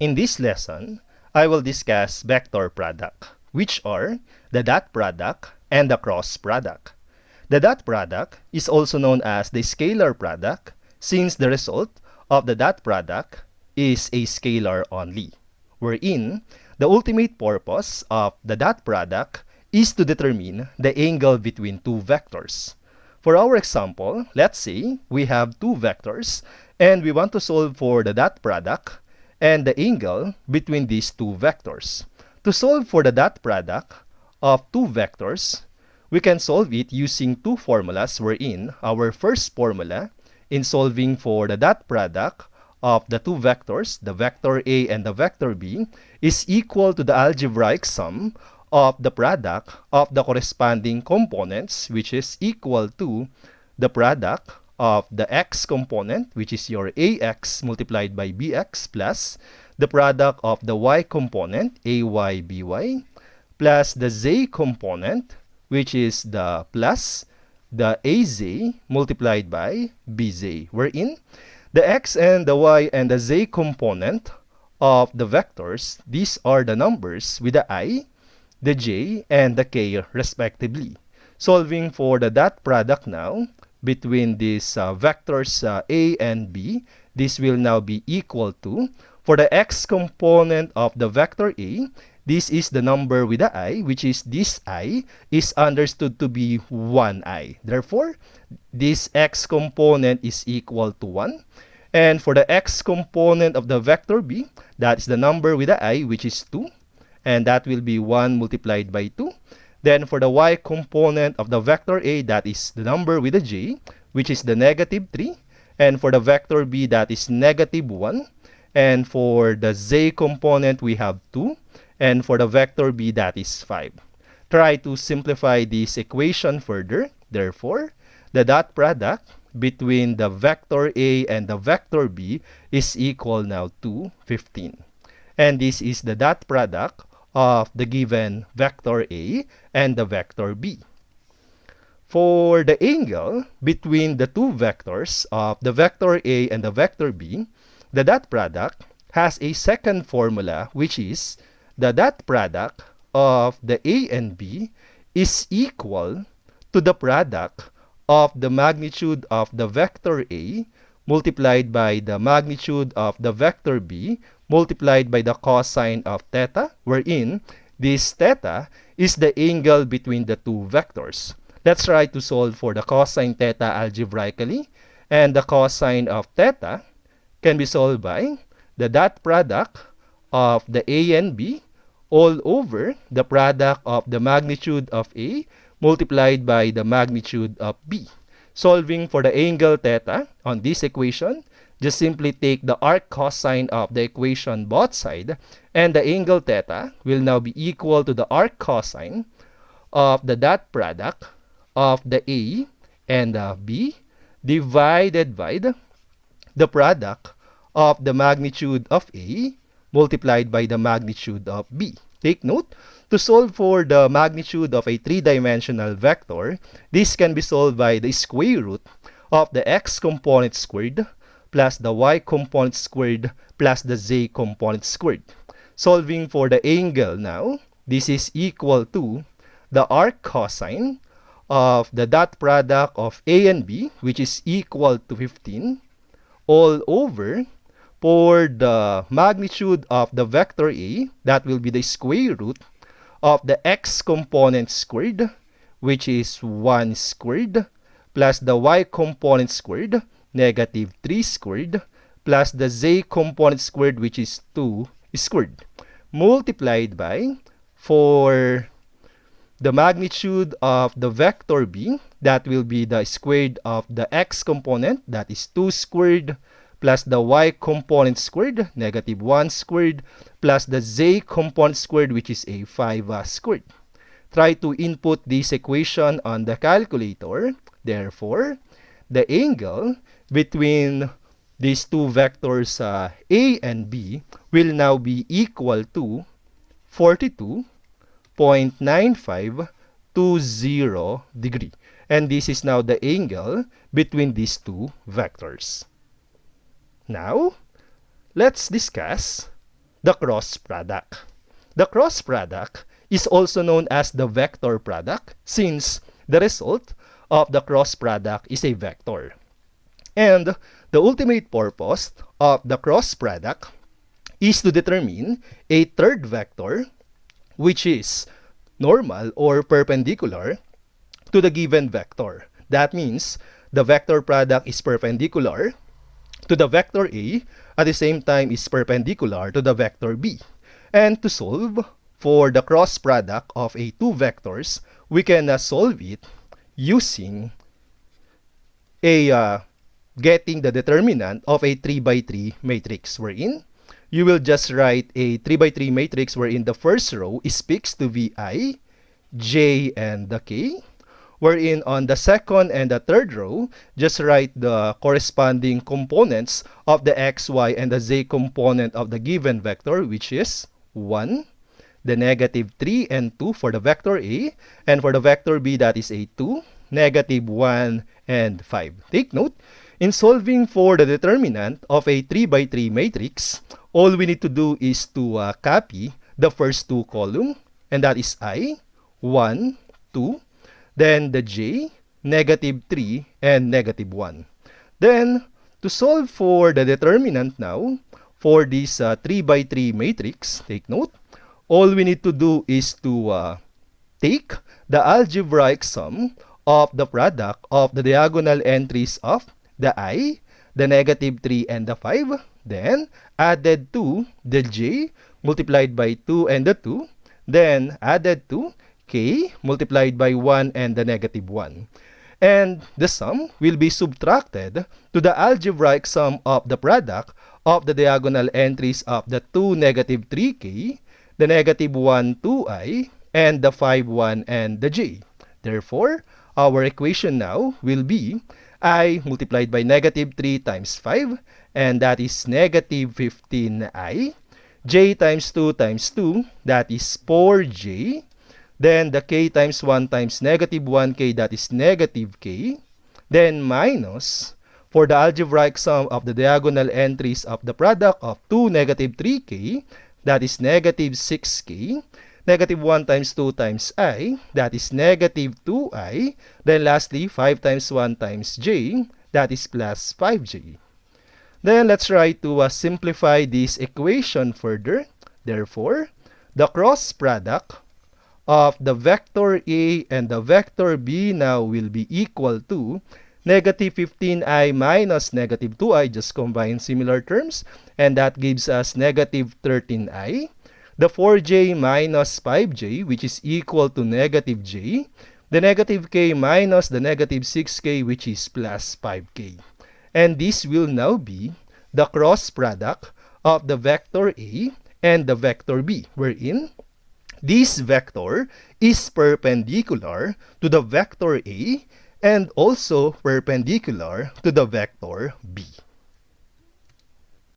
In this lesson, I will discuss vector product, which are the dot product and the cross product. The dot product is also known as the scalar product since the result of the dot product is a scalar only, wherein the ultimate purpose of the dot product is to determine the angle between two vectors. For our example, let's say we have two vectors and we want to solve for the dot product and the angle between these two vectors. To solve for the dot product of two vectors, we can solve it using two formulas, wherein our first formula in solving for the dot product of the two vectors, the vector A and the vector B, is equal to the algebraic sum of the product of the corresponding components, which is equal to the product of the x component, which is your ax multiplied by bx, plus the product of the y component, ay by, plus the z component, which is the plus the az multiplied by bz, wherein the x and the y and the z component of the vectors, these are the numbers with the I, the j, and the k respectively. Solving for the dot product now between these vectors a and b, this will now be equal to, for the x component of the vector a, this is the number with the I, which is this I is understood to be 1I. Therefore, this x component is equal to 1. And for the x component of the vector b, that is the number with the I, which is 2. And that will be 1 multiplied by 2. Then for the y component of the vector a, that is the number with the j, which is the negative 3. And for the vector b, that is negative 1. And for the z component, we have 2. And for the vector b, that is 5. Try to simplify this equation further. Therefore, the dot product between the vector a and the vector b is equal now to 15. And this is the dot product of the given vector a and the vector b. For the angle between the two vectors of the vector a and the vector b, the dot product has a second formula, which is the dot product of the a and b is equal to the product of the magnitude of the vector a multiplied by the magnitude of the vector b multiplied by the cosine of theta, wherein this theta is the angle between the two vectors. Let's try to solve for the cosine theta algebraically, and the cosine of theta can be solved by the dot product of the a and b all over the product of the magnitude of a multiplied by the magnitude of b. Solving for the angle theta on this equation, just simply take the arc cosine of the equation both sides, and the angle theta will now be equal to the arc cosine of the dot product of the a and the b divided by the product of the magnitude of a multiplied by the magnitude of b. Take note, to solve for the magnitude of a three-dimensional vector, this can be solved by the square root of the x component squared plus the y component squared plus the z component squared. Solving for the angle now, this is equal to the arc cosine of the dot product of a and b, which is equal to 15, all over for the magnitude of the vector a, that will be the square root of the x component squared, which is 1 squared, plus the y component squared, negative 3 squared, plus the z component squared, which is 2 squared, multiplied by, for the magnitude of the vector b, that will be the squared of the x component, that is 2 squared, plus the y component squared, negative 1 squared, plus the z component squared, which is a 5 squared. Try to input this equation on the calculator. Therefore, the angle between these two vectors a and b will now be equal to 42.9520 degree. And this is now the angle between these two vectors. Now, let's discuss the cross product. The cross product is also known as the vector product since the result of the cross product is a vector. And the ultimate purpose of the cross product is to determine a third vector which is normal or perpendicular to the given vector. That means the vector product is perpendicular to the vector A at the same time is perpendicular to the vector B. And to solve for the cross product of a two vectors, we can solve it using a getting the determinant of a 3 by 3 matrix wherein you will just write a 3 by 3 matrix wherein the first row is fixed to Vi, J, and the K, wherein on the second and the third row, just write the corresponding components of the x, y, and the z component of the given vector, which is 1, the negative 3 and 2 for the vector A, and for the vector B, that is a 2, negative 1, and 5. Take note, in solving for the determinant of a 3 by 3 matrix, all we need to do is to copy the first two columns, and that is I, 1, 2, then the j, negative 3, and negative 1. Then, to solve for the determinant now, for this 3 by 3 matrix, take note, all we need to do is to take the algebraic sum of the product of the diagonal entries of the I, the negative 3, and the 5, then added to the j multiplied by 2 and the 2, then added to k multiplied by 1 and the negative 1. And the sum will be subtracted to the algebraic sum of the product of the diagonal entries of the 2, negative 3k, the negative 1, 2i, and the 5, 1, and the j. Therefore, our equation now will be I multiplied by negative 3 times 5, and that is negative 15i, j times 2 times 2, that is 4j, then the k times 1 times negative 1k, that is negative k, then minus, for the algebraic sum of the diagonal entries of the product of 2, negative 3k, that is negative 6k, negative 1 times 2 times I, that is negative 2i, then lastly 5 times 1 times j, that is plus 5j. Then let's try to simplify this equation further. Therefore, the cross product of the vector A and the vector B now will be equal to negative 15i minus negative 2i, just combine similar terms, and that gives us negative 13i. The 4j minus 5j, which is equal to negative j, the negative k minus the negative 6k, which is plus 5k. And this will now be the cross product of the vector A and the vector B, wherein this vector is perpendicular to the vector A and also perpendicular to the vector B.